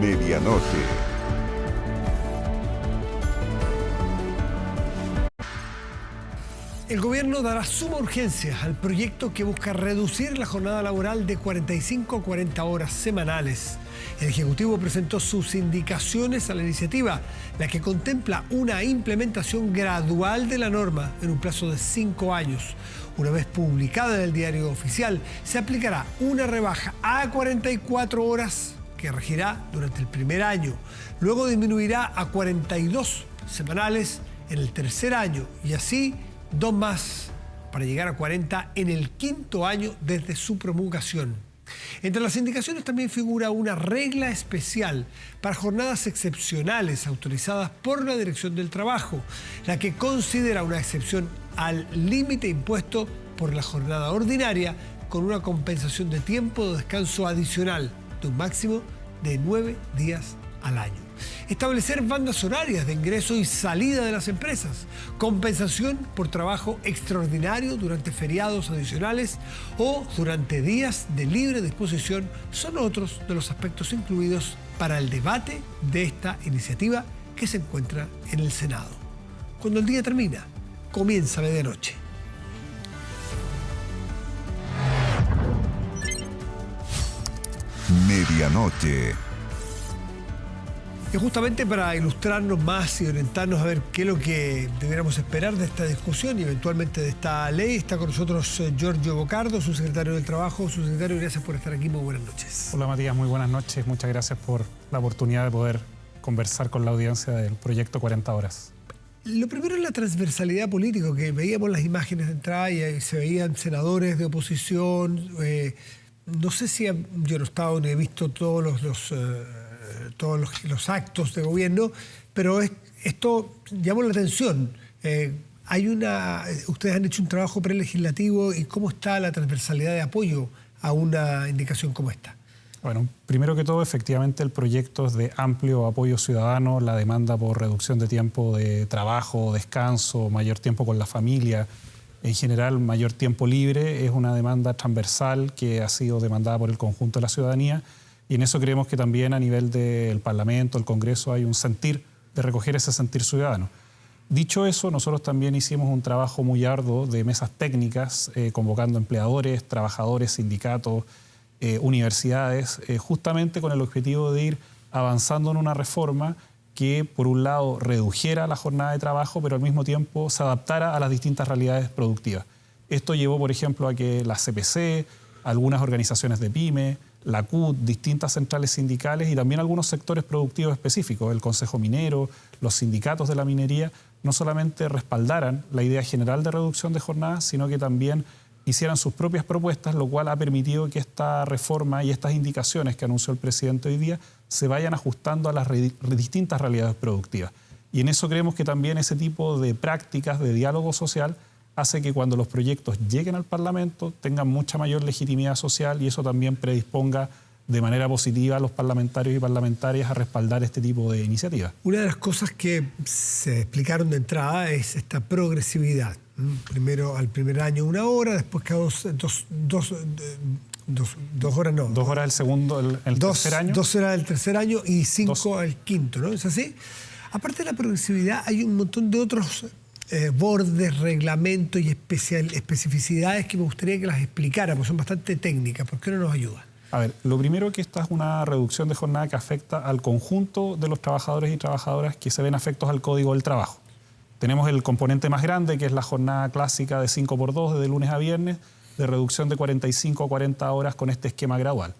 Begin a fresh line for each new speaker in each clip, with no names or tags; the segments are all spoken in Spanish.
Medianoche.
El gobierno dará suma urgencia al proyecto que busca reducir la jornada laboral de 45 a 40 horas semanales. El Ejecutivo presentó sus indicaciones a la iniciativa, la que contempla una implementación gradual de la norma en un plazo de 5 años. Una vez publicada en el Diario Oficial, se aplicará una rebaja a 44 horas que regirá durante el primer año. Luego disminuirá a 42 semanales en el tercer año y así 2 más para llegar a 40 en el quinto año desde su promulgación. Entre las indicaciones también figura una regla especial para jornadas excepcionales autorizadas por la Dirección del Trabajo, la que considera una excepción al límite impuesto por la jornada ordinaria con una compensación de tiempo de descanso adicional de un máximo de 9 días al año. Establecer bandas horarias de ingreso y salida de las empresas, compensación por trabajo extraordinario durante feriados adicionales o durante días de libre disposición son otros de los aspectos incluidos para el debate de esta iniciativa que se encuentra en el Senado. Cuando el día termina, comienza medianoche.
Medianoche.
Y justamente para ilustrarnos más y orientarnos a ver qué es lo que deberíamos esperar de esta discusión y eventualmente de esta ley, está con nosotros Giorgio Bocardo, subsecretario del Trabajo. Subsecretario, gracias por estar aquí. Muy buenas noches.
Hola Matías, muy buenas noches. Muchas gracias por la oportunidad de poder conversar con la audiencia del proyecto 40 horas.
Lo primero es la transversalidad política, que veíamos las imágenes de entrada y se veían senadores de oposición. No sé si yo no he estado ni he visto todos los actos de gobierno, pero esto llamó la atención. Ustedes han hecho un trabajo prelegislativo y ¿cómo está la transversalidad de apoyo a una indicación como esta?
Bueno, primero que todo, efectivamente el proyecto es de amplio apoyo ciudadano. La demanda por reducción de tiempo de trabajo, descanso, mayor tiempo con la familia, en general mayor tiempo libre, es una demanda transversal que ha sido demandada por el conjunto de la ciudadanía. Y en eso creemos que también a nivel del Parlamento, el Congreso, hay un sentir de recoger ese sentir ciudadano. Dicho eso, nosotros también hicimos un trabajo muy arduo de mesas técnicas, convocando empleadores, trabajadores, sindicatos, universidades, justamente con el objetivo de ir avanzando en una reforma que, por un lado, redujera la jornada de trabajo, pero al mismo tiempo se adaptara a las distintas realidades productivas. Esto llevó, por ejemplo, a que la CPC, algunas organizaciones de pyme, la CUT, distintas centrales sindicales y también algunos sectores productivos específicos, el Consejo Minero, los sindicatos de la minería, no solamente respaldaran la idea general de reducción de jornadas, sino que también hicieran sus propias propuestas, lo cual ha permitido que esta reforma y estas indicaciones que anunció el presidente hoy día se vayan ajustando a las distintas realidades productivas. Y en eso creemos que también ese tipo de prácticas de diálogo social hace que cuando los proyectos lleguen al Parlamento tengan mucha mayor legitimidad social y eso también predisponga de manera positiva a los parlamentarios y parlamentarias a respaldar este tipo de iniciativas. Una
de las cosas que se explicaron de entrada es esta progresividad. Primero, al primer año 1 hora, después cada 2 horas no.
2 horas el segundo, el tercer año.
2 horas del tercer año y 5 al quinto, ¿no? ¿Es así? Aparte de la progresividad, hay un montón de otros bordes, reglamentos y especificidades que me gustaría que las explicara, porque son bastante técnicas. ¿Por qué no nos ayuda?
A ver, lo primero que esta es una reducción de jornada que afecta al conjunto de los trabajadores y trabajadoras que se ven afectos al Código del Trabajo. Tenemos el componente más grande, que es la jornada clásica de 5x2, de lunes a viernes, de reducción de 45 a 40 horas con este esquema gradual.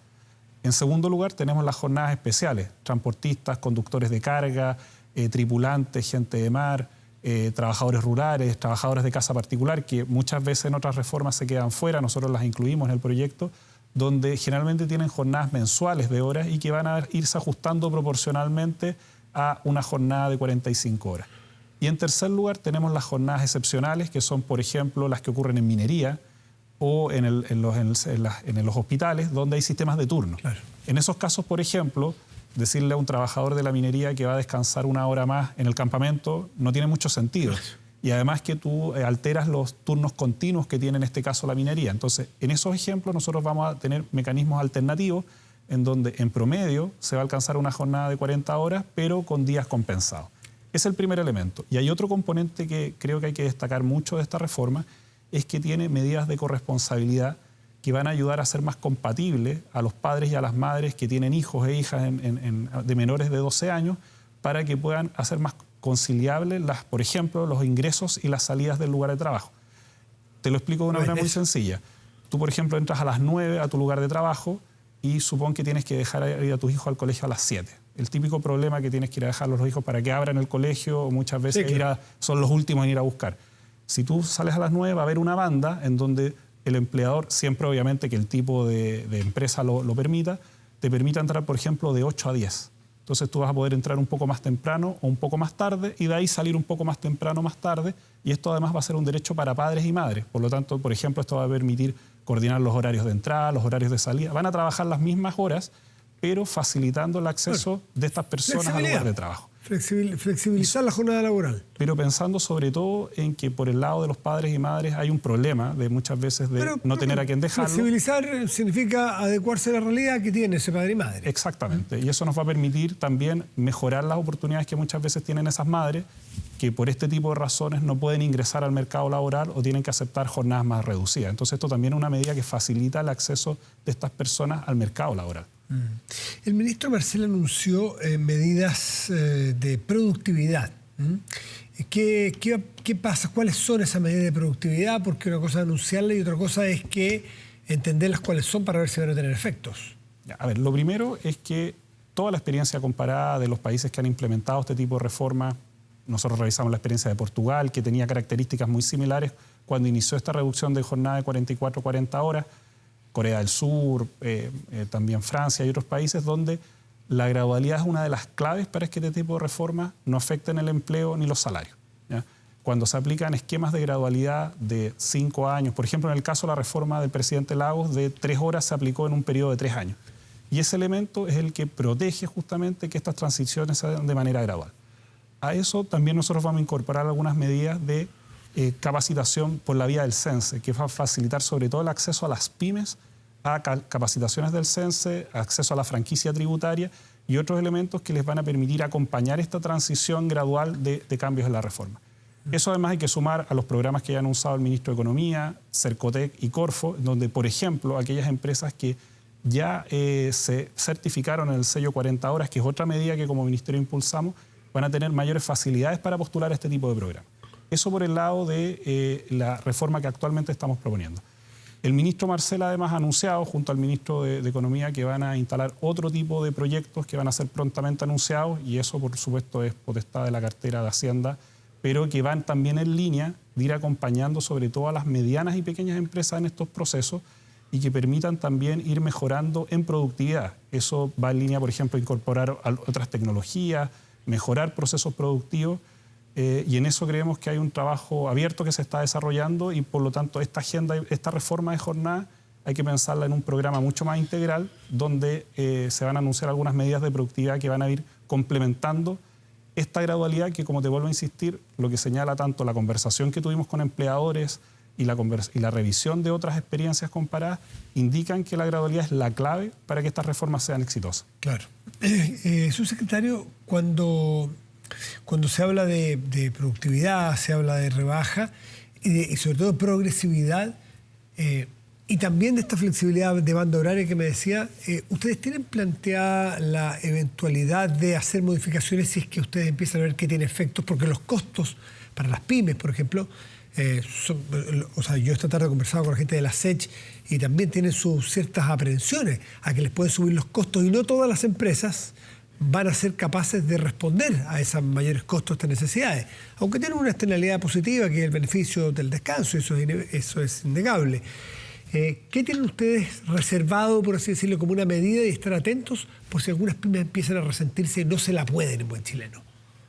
En segundo lugar, tenemos las jornadas especiales, transportistas, conductores de carga, tripulantes, gente de mar, trabajadores rurales, trabajadores de casa particular, que muchas veces en otras reformas se quedan fuera, nosotros las incluimos en el proyecto, donde generalmente tienen jornadas mensuales de horas y que van a irse ajustando proporcionalmente a una jornada de 45 horas. Y en tercer lugar tenemos las jornadas excepcionales, que son, por ejemplo, las que ocurren en minería o en los hospitales, donde hay sistemas de turno. Claro. En esos casos, por ejemplo, decirle a un trabajador de la minería que va a descansar 1 hora más en el campamento no tiene mucho sentido. Y además que tú alteras los turnos continuos que tiene en este caso la minería. Entonces, en esos ejemplos nosotros vamos a tener mecanismos alternativos en donde en promedio se va a alcanzar una jornada de 40 horas, pero con días compensados. Es el primer elemento. Y hay otro componente que creo que hay que destacar mucho de esta reforma, es que tiene medidas de corresponsabilidad que van a ayudar a ser más compatible a los padres y a las madres que tienen hijos e hijas de menores de 12 años para que puedan hacer más conciliables, por ejemplo, los ingresos y las salidas del lugar de trabajo. Te lo explico de una manera muy sencilla. Tú, por ejemplo, entras a las 9 a tu lugar de trabajo y supón que tienes que dejar ir a tus hijos al colegio a las 7. El típico problema que tienes que ir a dejar a los hijos para que abran el colegio, o muchas veces
sí, claro,
son los últimos en ir a buscar. Si tú sales a las 9 va a haber una banda en donde el empleador, siempre obviamente que el tipo de empresa lo permita, te permita entrar, por ejemplo, de 8 a 10. Entonces tú vas a poder entrar un poco más temprano o un poco más tarde y de ahí salir un poco más temprano o más tarde. Y esto además va a ser un derecho para padres y madres. Por lo tanto, por ejemplo, esto va a permitir coordinar los horarios de entrada, los horarios de salida. Van a trabajar las mismas horas, pero facilitando el acceso de estas personas al lugar de trabajo.
Flexibilizar la jornada laboral.
Pero pensando sobre todo en que por el lado de los padres y madres hay un problema de muchas veces de no tener a quien dejarlo.
Flexibilizar significa adecuarse a la realidad que tiene ese padre y madre.
Exactamente. Y eso nos va a permitir también mejorar las oportunidades que muchas veces tienen esas madres que por este tipo de razones no pueden ingresar al mercado laboral o tienen que aceptar jornadas más reducidas. Entonces esto también es una medida que facilita el acceso de estas personas al mercado laboral.
El ministro Marcel anunció medidas de productividad. ¿Qué pasa? ¿Cuáles son esas medidas de productividad? Porque una cosa es anunciarlas y otra cosa es que entenderlas cuáles son para ver si van a tener efectos.
A ver, lo primero es que toda la experiencia comparada de los países que han implementado este tipo de reforma, nosotros revisamos la experiencia de Portugal, que tenía características muy similares cuando inició esta reducción de jornada de 44-40 horas, Corea del Sur, también Francia y otros países donde la gradualidad es una de las claves para que este tipo de reformas no afecten el empleo ni los salarios, ¿ya? Cuando se aplican esquemas de gradualidad de 5 años, por ejemplo, en el caso de la reforma del presidente Lagos, de 3 horas se aplicó en un periodo de 3 años. Y ese elemento es el que protege justamente que estas transiciones se den de manera gradual. A eso también nosotros vamos a incorporar algunas medidas de capacitación por la vía del CENSE, que va a facilitar sobre todo el acceso a las pymes, a capacitaciones del CENSE, acceso a la franquicia tributaria y otros elementos que les van a permitir acompañar esta transición gradual de cambios en la reforma. Eso además hay que sumar a los programas que ya han usado el ministro de Economía, Cercotec y Corfo, donde, por ejemplo, aquellas empresas que ya se certificaron en el sello 40 horas, que es otra medida que como ministerio impulsamos, van a tener mayores facilidades para postular a este tipo de programas. Eso por el lado de la reforma que actualmente estamos proponiendo. El ministro Marcel además ha anunciado, junto al ministro de Economía, que van a instalar otro tipo de proyectos que van a ser prontamente anunciados, y eso por supuesto es potestad de la cartera de Hacienda, pero que van también en línea de ir acompañando sobre todo a las medianas y pequeñas empresas en estos procesos y que permitan también ir mejorando en productividad. Eso va en línea, por ejemplo, a incorporar otras tecnologías, mejorar procesos productivos, y en eso creemos que hay un trabajo abierto que se está desarrollando y por lo tanto esta agenda, esta reforma de jornada hay que pensarla en un programa mucho más integral donde se van a anunciar algunas medidas de productividad que van a ir complementando esta gradualidad que, como te vuelvo a insistir, lo que señala tanto la conversación que tuvimos con empleadores y la revisión de otras experiencias comparadas indican que la gradualidad es la clave para que estas reformas sean exitosas.
Claro. Subsecretario, cuando se habla de productividad, se habla de rebaja y sobre todo de progresividad y también de esta flexibilidad de banda horaria que me decía, ¿ustedes tienen planteada la eventualidad de hacer modificaciones si es que ustedes empiezan a ver que tiene efectos? Porque los costos para las pymes, por ejemplo, yo esta tarde he conversado con la gente de la SECH y también tienen sus ciertas aprehensiones a que les pueden subir los costos y no todas las empresas van a ser capaces de responder a esos mayores costos, estas necesidades. Aunque tienen una externalidad positiva, que es el beneficio del descanso, eso es innegable. ¿Qué tienen ustedes reservado, por así decirlo, como una medida y estar atentos por si algunas pymes empiezan a resentirse y no se la pueden en buen chileno?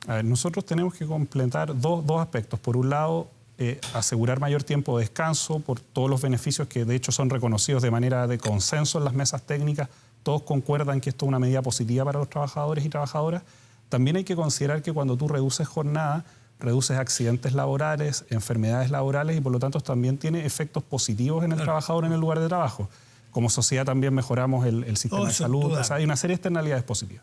A ver, nosotros tenemos que completar dos aspectos. Por un lado, asegurar mayor tiempo de descanso por todos los beneficios que de hecho son reconocidos de manera de consenso en las mesas técnicas. Todos concuerdan que esto es una medida positiva para los trabajadores y trabajadoras. También hay que considerar que cuando tú reduces jornada, reduces accidentes laborales, enfermedades laborales y por lo tanto también tiene efectos positivos en el trabajador en el lugar de trabajo. Como sociedad también mejoramos el sistema de salud. O sea, hay una serie de externalidades positivas.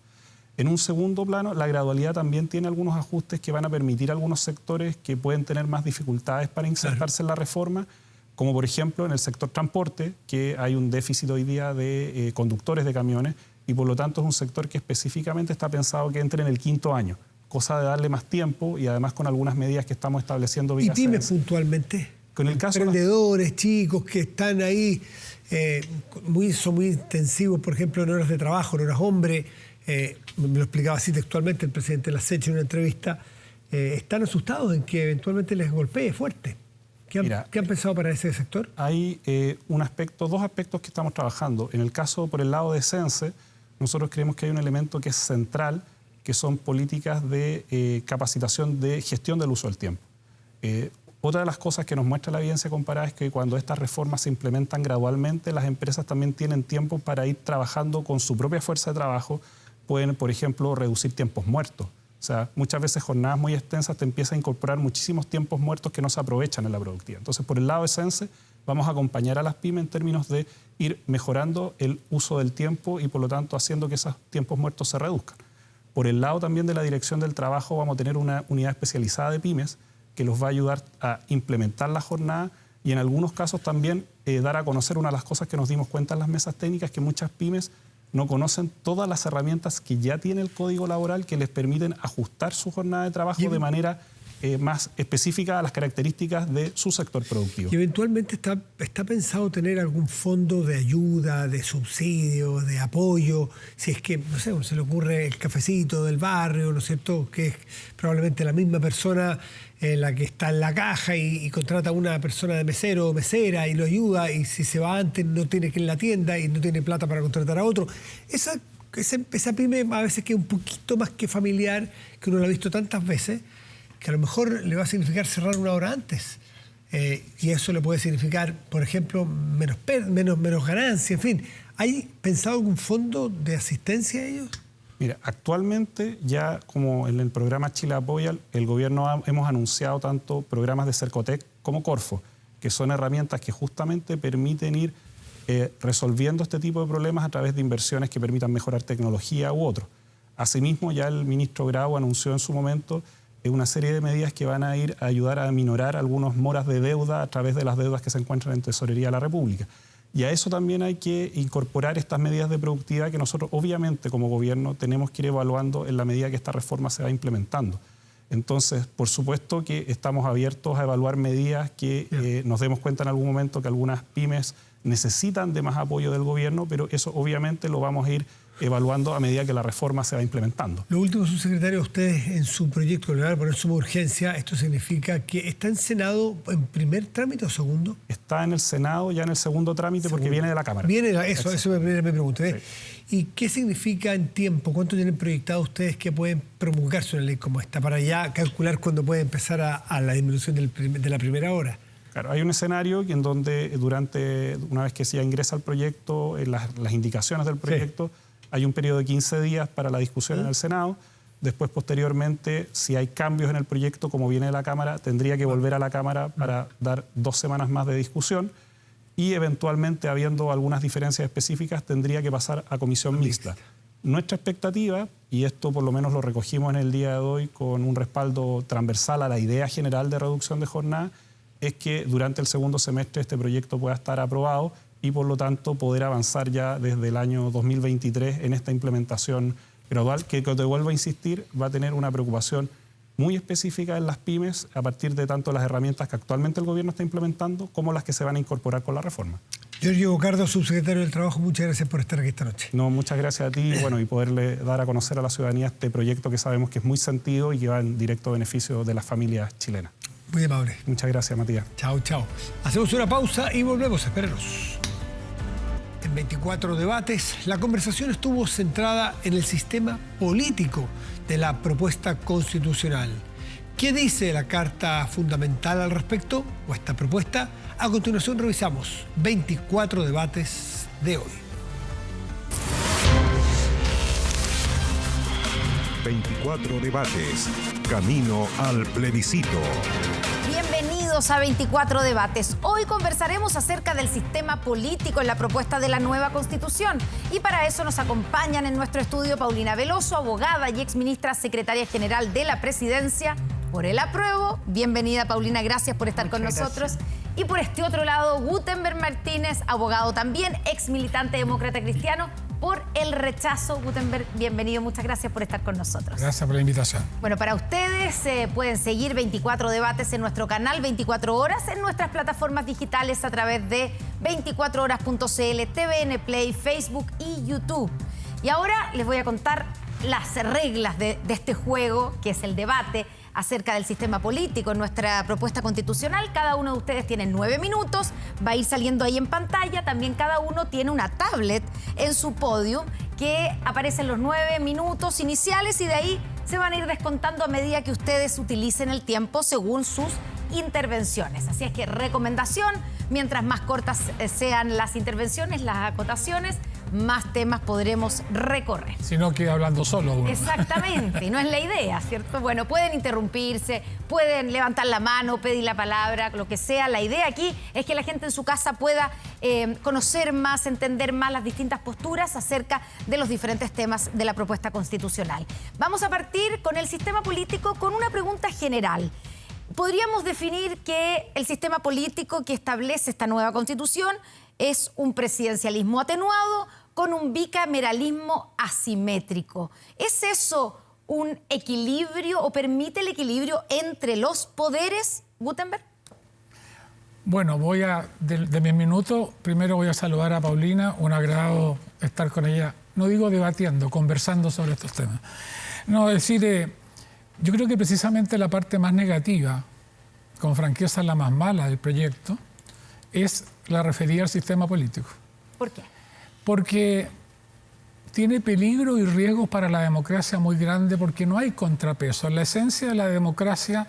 En un segundo plano, la gradualidad también tiene algunos ajustes que van a permitir a algunos sectores que pueden tener más dificultades para insertarse en la reforma, como por ejemplo en el sector transporte, que hay un déficit hoy día de conductores de camiones y por lo tanto es un sector que específicamente está pensado que entre en el 5º año, cosa de darle más tiempo y además con algunas medidas que estamos estableciendo.
¿Y pymes puntualmente?
Con el caso
emprendedores, chicos que están ahí, son muy intensivos, por ejemplo, en horas de trabajo, en horas hombre. Me lo explicaba así textualmente el presidente de la SECH en una entrevista. Están asustados en que eventualmente les golpee fuerte. ¿Qué han pensado para ese sector?
Hay dos aspectos que estamos trabajando. En el caso, por el lado de Sense, nosotros creemos que hay un elemento que es central, que son políticas de capacitación de gestión del uso del tiempo. Otra de las cosas que nos muestra la evidencia comparada es que cuando estas reformas se implementan gradualmente, las empresas también tienen tiempo para ir trabajando con su propia fuerza de trabajo. Pueden, por ejemplo, reducir tiempos muertos. O sea, muchas veces jornadas muy extensas te empiezan a incorporar muchísimos tiempos muertos que no se aprovechan en la productividad. Entonces, por el lado de Sense, vamos a acompañar a las pymes en términos de ir mejorando el uso del tiempo y, por lo tanto, haciendo que esos tiempos muertos se reduzcan. Por el lado también de la Dirección del Trabajo, vamos a tener una unidad especializada de pymes que los va a ayudar a implementar la jornada y, en algunos casos, también dar a conocer una de las cosas que nos dimos cuenta en las mesas técnicas, que muchas pymes no conocen todas las herramientas que ya tiene el Código Laboral que les permiten ajustar su jornada de trabajo de manera más específica a las características de su sector productivo.
¿Y eventualmente está pensado tener algún fondo de ayuda, de subsidio, de apoyo? Si es que, no sé, se le ocurre el cafecito del barrio, ¿no es cierto?, que es probablemente la misma persona la que está en la caja y contrata a una persona de mesero o mesera y lo ayuda, y si se va antes no tiene que ir en la tienda y no tiene plata para contratar a otro. Esa pyme a veces que es un poquito más que familiar, que uno lo ha visto tantas veces, que a lo mejor le va a significar cerrar una hora antes. Y eso le puede significar, por ejemplo, menos ganancia, en fin. ¿Hay pensado algún fondo de asistencia a ellos?
Mira, actualmente ya como en el programa Chile Apoya, el gobierno hemos anunciado tanto programas de Cercotec como Corfo, que son herramientas que justamente permiten ir resolviendo este tipo de problemas a través de inversiones que permitan mejorar tecnología u otro. Asimismo, ya el ministro Grau anunció en su momento una serie de medidas que van a ir a ayudar a aminorar algunas moras de deuda a través de las deudas que se encuentran en Tesorería de la República. Y a eso también hay que incorporar estas medidas de productividad que nosotros obviamente como gobierno tenemos que ir evaluando en la medida que esta reforma se va implementando. Entonces, por supuesto que estamos abiertos a evaluar medidas que nos demos cuenta en algún momento que algunas pymes necesitan de más apoyo del gobierno, pero eso obviamente lo vamos a ir evaluando a medida que la reforma se va implementando.
Lo último, subsecretario, ustedes en su proyecto que le van a poner suma urgencia, ¿esto significa que está en Senado en primer trámite o segundo?
Está en el Senado ya en el segundo trámite porque viene de la Cámara.
Eso me pregunté. Sí. ¿Y qué significa en tiempo? ¿Cuánto tienen proyectado ustedes que pueden promulgarse una ley como esta para ya calcular cuándo puede empezar a la disminución de la primera hora?
Claro, hay un escenario en donde una vez que se ingresa al proyecto, las indicaciones del proyecto, hay un periodo de 15 días para la discusión en el Senado. Después, posteriormente, si hay cambios en el proyecto, como viene de la Cámara, tendría que volver a la Cámara para dar 2 semanas más de discusión y, eventualmente, habiendo algunas diferencias específicas, tendría que pasar a comisión mixta. Nuestra expectativa, y esto por lo menos lo recogimos en el día de hoy con un respaldo transversal a la idea general de reducción de jornada, es que durante el segundo semestre este proyecto pueda estar aprobado y, por lo tanto, poder avanzar ya desde el año 2023 en esta implementación gradual, que te vuelvo a insistir, va a tener una preocupación muy específica en las pymes a partir de tanto las herramientas que actualmente el gobierno está implementando como las que se van a incorporar con la reforma.
Giorgio Bocardo, subsecretario del Trabajo, muchas gracias por estar aquí esta noche.
No, muchas gracias a ti y poderle dar a conocer a la ciudadanía este proyecto que sabemos que es muy sentido y que va en directo beneficio de las familias chilenas.
Muy amable.
Muchas gracias, Matías.
Chao, chao. Hacemos una pausa y volvemos, espérenos. En 24 debates, la conversación estuvo centrada en el sistema político de la propuesta constitucional. ¿Qué dice la Carta Fundamental al respecto o esta propuesta? A continuación revisamos 24 debates de hoy.
24 debates. Camino al plebiscito.
Bienvenidos Bienvenidos a 24 Debates. Hoy conversaremos acerca del sistema político en la propuesta de la nueva Constitución. Y para eso nos acompañan en nuestro estudio Paulina Veloso, abogada y exministra secretaria general de la Presidencia por el apruebo. Bienvenida, Paulina, gracias por estar con nosotros. Y por este otro lado, Gutenberg Martínez, abogado también, ex militante demócrata cristiano, por el rechazo. Gutenberg, bienvenido, muchas gracias por estar con nosotros.
Gracias por la invitación.
Bueno, para ustedes pueden seguir 24 Debates en nuestro canal 24 Horas, en nuestras plataformas digitales a través de 24horas.cl, TVN Play, Facebook y YouTube. Y ahora les voy a contar las reglas de este juego, que es el debate acerca del sistema político en nuestra propuesta constitucional. Cada uno de ustedes tiene 9 minutos, va a ir saliendo ahí en pantalla. También cada uno tiene una tablet en su podio que aparecen los 9 minutos iniciales y de ahí se van a ir descontando a medida que ustedes utilicen el tiempo según sus intervenciones. Así es que recomendación, mientras más cortas sean las intervenciones, las acotaciones, más temas podremos recorrer.
Si no, queda hablando solo uno.
Exactamente, y no es la idea, ¿cierto? Bueno, pueden interrumpirse, pueden levantar la mano, pedir la palabra, lo que sea. La idea aquí es que la gente en su casa pueda conocer más, entender más las distintas posturas acerca de los diferentes temas de la propuesta constitucional. Vamos a partir con el sistema político con una pregunta general. Podríamos definir que el sistema político que establece esta nueva Constitución es un presidencialismo atenuado con un bicameralismo asimétrico. ¿Es eso un equilibrio o permite el equilibrio entre los poderes, Gutenberg?
Bueno, de mis minutos, primero voy a saludar a Paulina, un agrado estar con ella, no digo debatiendo, conversando sobre estos temas. No, decir, yo creo que precisamente la parte más negativa, con franqueza la más mala del proyecto, es la referida al sistema político.
¿Por qué?
Porque tiene peligro y riesgos para la democracia muy grande porque no hay contrapeso. La esencia de la democracia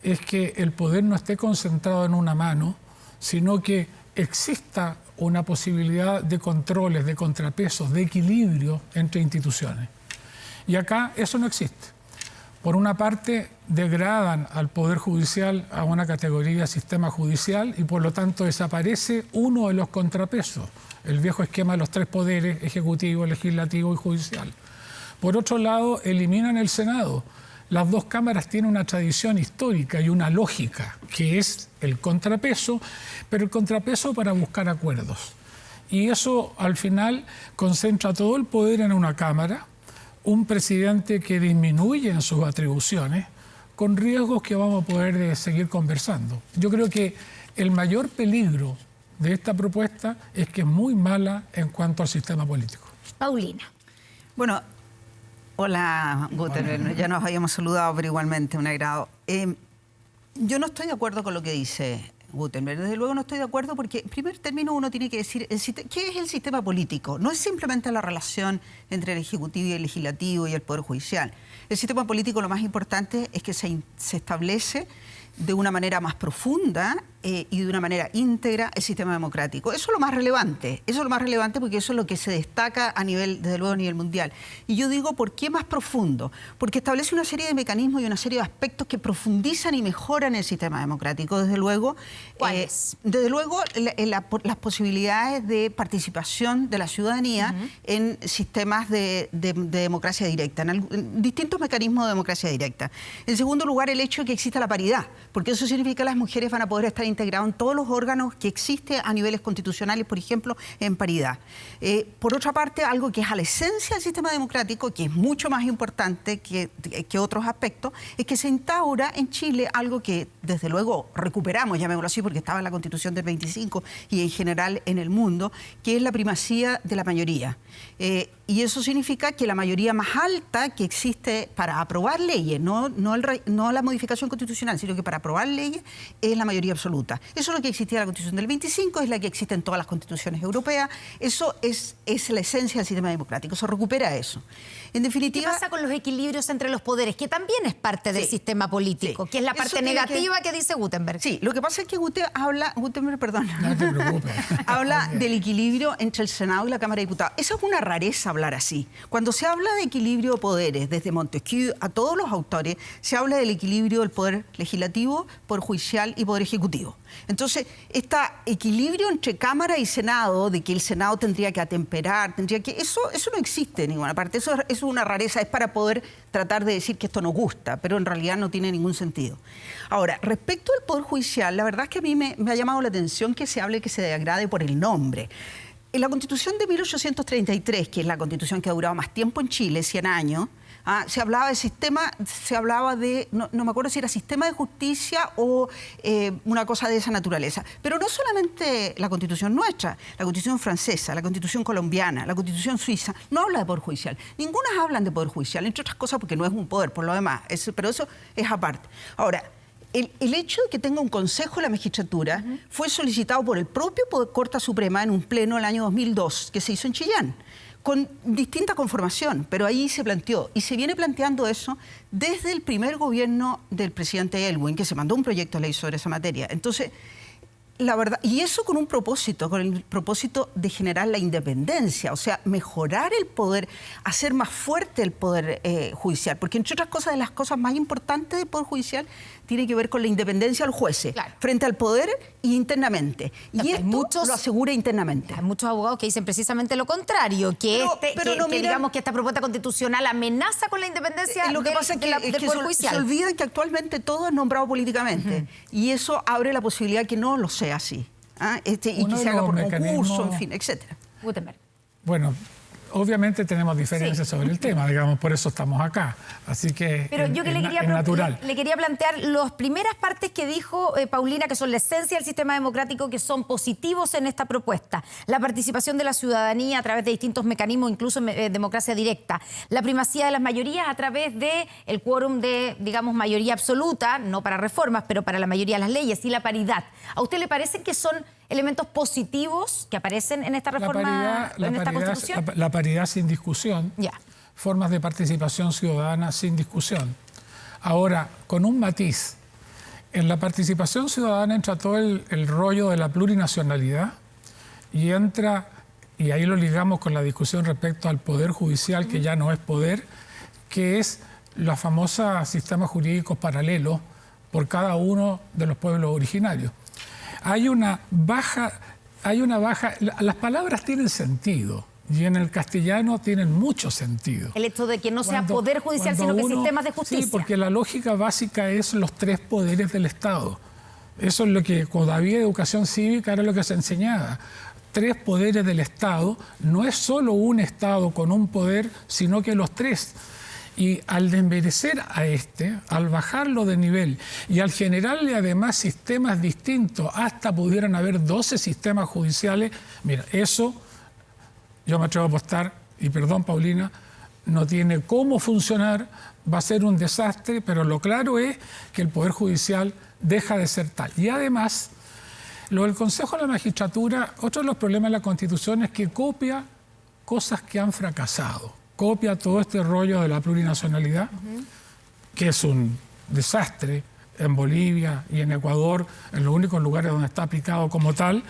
es que el poder no esté concentrado en una mano, sino que exista una posibilidad de controles, de contrapesos, de equilibrio entre instituciones. Y acá eso no existe. Por una parte, degradan al Poder Judicial a una categoría de sistema judicial y por lo tanto desaparece uno de los contrapesos, el viejo esquema de los 3 poderes, ejecutivo, legislativo y judicial. Por otro lado, eliminan el Senado. Las 2 cámaras tienen una tradición histórica y una lógica, que es el contrapeso, pero el contrapeso para buscar acuerdos. Y eso, al final, concentra todo el poder en una cámara, un presidente que disminuye en sus atribuciones, con riesgos que vamos a poder seguir conversando. Yo creo que el mayor peligro de esta propuesta es que es muy mala en cuanto al sistema político.
Paulina.
Bueno, hola, Gutenberg. Ya nos habíamos saludado, pero igualmente un agrado. Yo no estoy de acuerdo con lo que dice Gutenberg. Desde luego no estoy de acuerdo porque, en primer término, uno tiene que decir ¿qué es el sistema político? No es simplemente la relación entre el Ejecutivo y el Legislativo y el Poder Judicial. El sistema político, lo más importante es que se establece de una manera más profunda y de una manera íntegra el sistema democrático. Eso es lo más relevante. Eso es lo más relevante porque eso es lo que se destaca a nivel, desde luego, a nivel mundial. Y yo digo, ¿por qué más profundo? Porque establece una serie de mecanismos y una serie de aspectos que profundizan y mejoran el sistema democrático. Desde luego,
¿cuáles?
Desde luego, las posibilidades de participación de la ciudadanía en sistemas de democracia directa, en distintos mecanismos de democracia directa. En segundo lugar, el hecho de que exista la paridad, porque eso significa que las mujeres van a poder estar integradas en todos los órganos que existen a niveles constitucionales, por ejemplo, en paridad. Por otra parte, algo que es a la esencia del sistema democrático, que es mucho más importante que otros aspectos, es que se instaura en Chile algo que, desde luego, recuperamos, llamémoslo así, porque estaba en la Constitución del 25 y en general en el mundo, que es la primacía de la mayoría. Y eso significa que la mayoría más alta que existe para aprobar leyes, no la modificación constitucional, sino que para aprobar leyes, es la mayoría absoluta. Eso es lo que existía en la Constitución del 25, es la que existe en todas las constituciones europeas. Eso es la esencia del sistema democrático, se recupera eso. En definitiva,
¿qué pasa con los equilibrios entre los poderes? Que también es parte del sistema político, que es la parte negativa que dice Gutenberg.
Sí, lo que pasa es que Gutenberg, perdón,
No te preocupes.
habla del equilibrio entre el Senado y la Cámara de Diputados. Esa es una rareza hablar así. Cuando se habla de equilibrio de poderes, desde Montesquieu a todos los autores, se habla del equilibrio del poder legislativo, poder judicial y poder ejecutivo. Entonces, este equilibrio entre Cámara y Senado, de que el Senado tendría que atemperar, eso no existe en ninguna parte. Eso es una rareza, es para poder tratar de decir que esto nos gusta, pero en realidad no tiene ningún sentido. Ahora, respecto al Poder Judicial, la verdad es que a mí me ha llamado la atención que se hable, que se degrade por el nombre. En la Constitución de 1833, que es la Constitución que ha durado más tiempo en Chile, 100 años, se hablaba de sistema, no me acuerdo si era sistema de justicia o una cosa de esa naturaleza. Pero no solamente la Constitución nuestra, la Constitución francesa, la Constitución colombiana, la Constitución suiza, no habla de Poder Judicial. Ningunas hablan de Poder Judicial, entre otras cosas porque no es un poder, por lo demás, pero eso es aparte. Ahora, el hecho de que tenga un Consejo de la Magistratura fue solicitado por el propio Corte Suprema en un pleno el año 2002, que se hizo en Chillán, con distinta conformación, pero ahí se planteó, y se viene planteando eso desde el primer gobierno del presidente Elwin, que se mandó un proyecto de ley sobre esa materia. Entonces, la verdad, y eso con el propósito de generar la independencia, o sea, mejorar el poder, hacer más fuerte el poder judicial, porque entre otras cosas, de las cosas más importantes del poder judicial tiene que ver con la independencia de los jueces, claro, frente al poder y internamente. Y esto lo asegura internamente.
Hay muchos abogados que dicen precisamente lo contrario, que digamos que esta propuesta constitucional amenaza con la independencia
lo que pasa es que
Poder Judicial.
Se olvidan que actualmente todo es nombrado políticamente, y eso abre la posibilidad que no lo sea así, y que se haga por concurso, en fin, etcétera.
Gutenberg.
Bueno, obviamente tenemos diferencias sobre el tema, digamos, por eso estamos acá. Así que
pero yo que le quería plantear las primeras partes que dijo Paulina, que son la esencia del sistema democrático, que son positivos en esta propuesta. La participación de la ciudadanía a través de distintos mecanismos, incluso democracia directa. La primacía de las mayorías a través del quórum de, digamos, mayoría absoluta, no para reformas, pero para la mayoría de las leyes, y la paridad. ¿A usted le parecen que son elementos positivos que aparecen en esta reforma, en esta Constitución?
La paridad sin discusión, formas de participación ciudadana sin discusión. Ahora, con un matiz, en la participación ciudadana entra todo el rollo de la plurinacionalidad y ahí lo ligamos con la discusión respecto al poder judicial, que ya no es poder, que es los famosos sistemas jurídicos paralelos por cada uno de los pueblos originarios. Hay una baja, las palabras tienen sentido y en el castellano tienen mucho sentido.
El hecho de que no sea poder judicial, sino que sistemas de justicia.
Sí, porque la lógica básica es los tres poderes del Estado. Eso es lo que cuando había educación cívica era lo que se enseñaba. Tres poderes del Estado, no es solo un Estado con un poder, sino que los tres. Y al desmerecer a al bajarlo de nivel y al generarle además sistemas distintos, hasta pudieran haber 12 sistemas judiciales, mira, eso yo me atrevo a apostar, y perdón Paulina, no tiene cómo funcionar, va a ser un desastre, pero lo claro es que el Poder Judicial deja de ser tal. Y además, lo del Consejo de la Magistratura, otro de los problemas de la Constitución es que copia cosas que han fracasado. Copia todo este rollo de la plurinacionalidad, que es un desastre en Bolivia y en Ecuador, en los únicos lugares donde está aplicado como tal,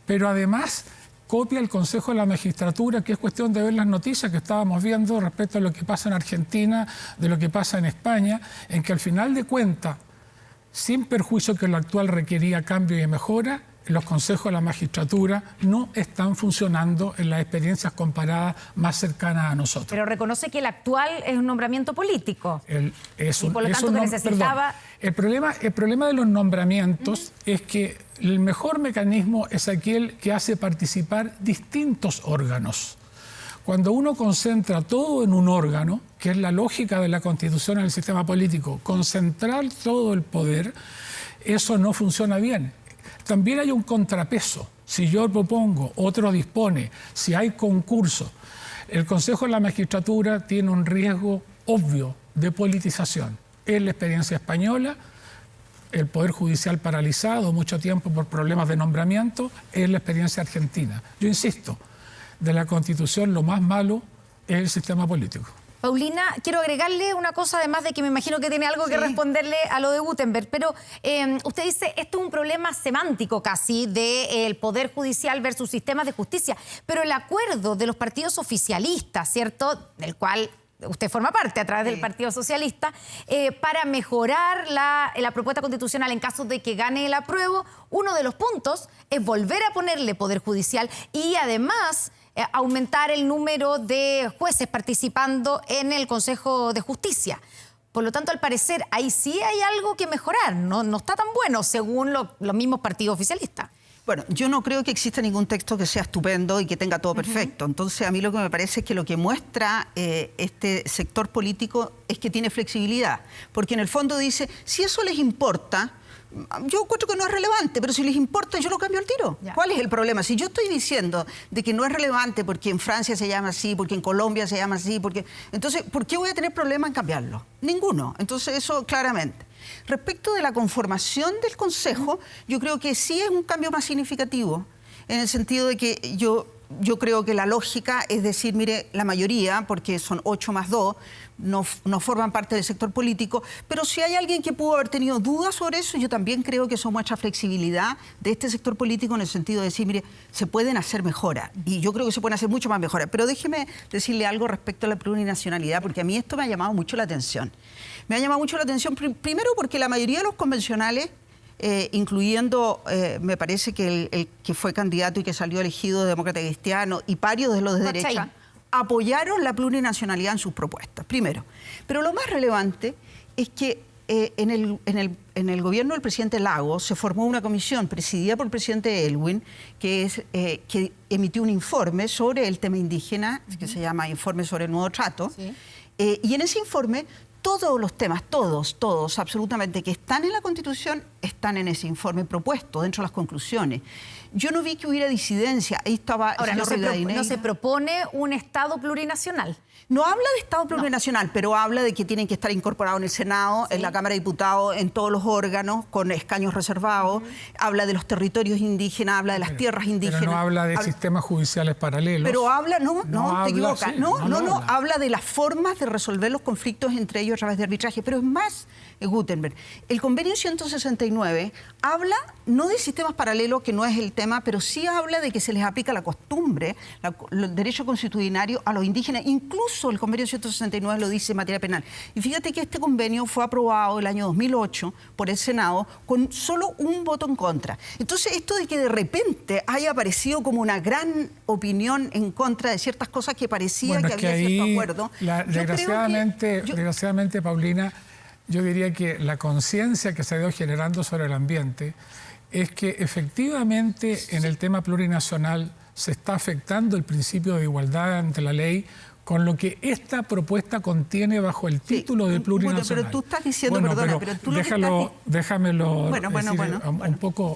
pero además copia el Consejo de la Magistratura, que es cuestión de ver las noticias que estábamos viendo respecto a lo que pasa en Argentina, de lo que pasa en España, en que al final de cuentas, sin perjuicio que lo actual requería cambio y mejora, los consejos de la magistratura no están funcionando en las experiencias comparadas más cercanas a nosotros.
Pero reconoce que el actual es un nombramiento político.
Por lo tanto, necesitaba... Perdón, el problema de los nombramientos es que el mejor mecanismo es aquel que hace participar distintos órganos. Cuando uno concentra todo en un órgano, que es la lógica de la Constitución en el sistema político, concentrar todo el poder, eso no funciona bien. También hay un contrapeso. Si yo propongo, otro dispone, si hay concurso. El Consejo de la Magistratura tiene un riesgo obvio de politización. Es la experiencia española, el Poder Judicial paralizado mucho tiempo por problemas de nombramiento, es la experiencia argentina. Yo insisto, de la Constitución lo más malo es el sistema político.
Paulina, quiero agregarle una cosa, además de que me imagino que tiene algo que responderle a lo de Guttenberg, pero usted dice, esto es un problema semántico casi del Poder Judicial versus sistemas de justicia, pero el acuerdo de los partidos oficialistas, ¿cierto?, del cual usted forma parte a través del Partido Socialista, para mejorar la propuesta constitucional en caso de que gane el apruebo, uno de los puntos es volver a ponerle Poder Judicial y además aumentar el número de jueces participando en el Consejo de Justicia. Por lo tanto, al parecer, ahí sí hay algo que mejorar, no está tan bueno según los mismos partidos oficialistas.
Bueno, yo no creo que exista ningún texto que sea estupendo y que tenga todo perfecto. Entonces, a mí lo que me parece es que lo que muestra este sector político es que tiene flexibilidad. Porque en el fondo dice, si eso les importa, yo encuentro que no es relevante, pero si les importa, yo lo cambio al tiro.
Ya.
¿Cuál es el problema? Si yo estoy diciendo de que no es relevante porque en Francia se llama así, porque en Colombia se llama así, entonces, ¿por qué voy a tener problema en cambiarlo? Ninguno. Entonces, eso claramente. Respecto de la conformación del Consejo, yo creo que sí es un cambio más significativo, en el sentido de que yo creo que la lógica es decir, mire, la mayoría, porque son 8 más 2, no forman parte del sector político, pero si hay alguien que pudo haber tenido dudas sobre eso, yo también creo que eso muestra flexibilidad de este sector político en el sentido de decir, mire, se pueden hacer mejoras, y yo creo que se pueden hacer mucho más mejoras. Pero déjeme decirle algo respecto a la plurinacionalidad, porque a mí esto me ha llamado mucho la atención. Me ha llamado mucho la atención, primero porque la mayoría de los convencionales, incluyendo, me parece que el que fue candidato y que salió elegido demócrata cristiano y varios de los de derecha, apoyaron la plurinacionalidad en sus propuestas, primero. Pero lo más relevante es que en el gobierno del presidente Lagos se formó una comisión presidida por el presidente Elwin que emitió un informe sobre el tema indígena, que se llama Informe sobre el Nuevo Trato, y en ese informe todos los temas, todos, absolutamente, que están en la Constitución, están en ese informe propuesto, dentro de las conclusiones. Yo no vi que hubiera disidencia. Ahí estaba...
Ahora, no se propone un Estado plurinacional.
No habla de Estado plurinacional, pero habla de que tienen que estar incorporados en el Senado, en la Cámara de Diputados, en todos los órganos, con escaños reservados. Habla de los territorios indígenas, habla de las tierras indígenas.
Pero no habla de sistemas judiciales paralelos.
Pero habla, no, te equivocas.
Sí,
no, habla de las formas de resolver los conflictos entre ellos a través de arbitraje. Pero es más, Guttenberg, el convenio 169 habla no de sistemas paralelos, que no es el tema, pero sí habla de que se les aplica la costumbre, el derecho constitucionario a los indígenas. Incluso el convenio 169 lo dice en materia penal. Y fíjate que este convenio fue aprobado el año 2008 por el Senado con solo un voto en contra. Entonces, esto de que de repente haya aparecido como una gran opinión en contra de ciertas cosas que parecía que había cierto acuerdo.
Desgraciadamente, Paulina, yo diría que la conciencia que se ha ido generando sobre el ambiente es que efectivamente en el tema plurinacional se está afectando el principio de igualdad ante la ley con lo que esta propuesta contiene bajo el título de plurinacional.
Bueno, pero tú estás diciendo, perdona, pero tú
déjamelo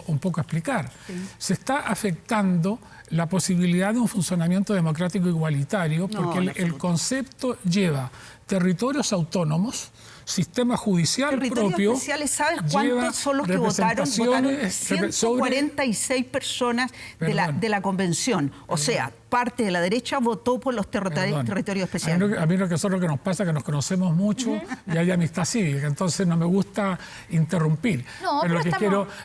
un poco explicar.
Sí.
Se está afectando la posibilidad de un funcionamiento democrático igualitario porque el concepto lleva territorios autónomos, sistema judicial propio.
Especiales, ¿sabes cuántos son los que votaron? Votaron 146 personas de la convención. O sea, parte de la derecha votó por los territorios especiales.
A mí lo que nos pasa es que nos conocemos mucho y hay amistad cívica, entonces no me gusta interrumpir.
No,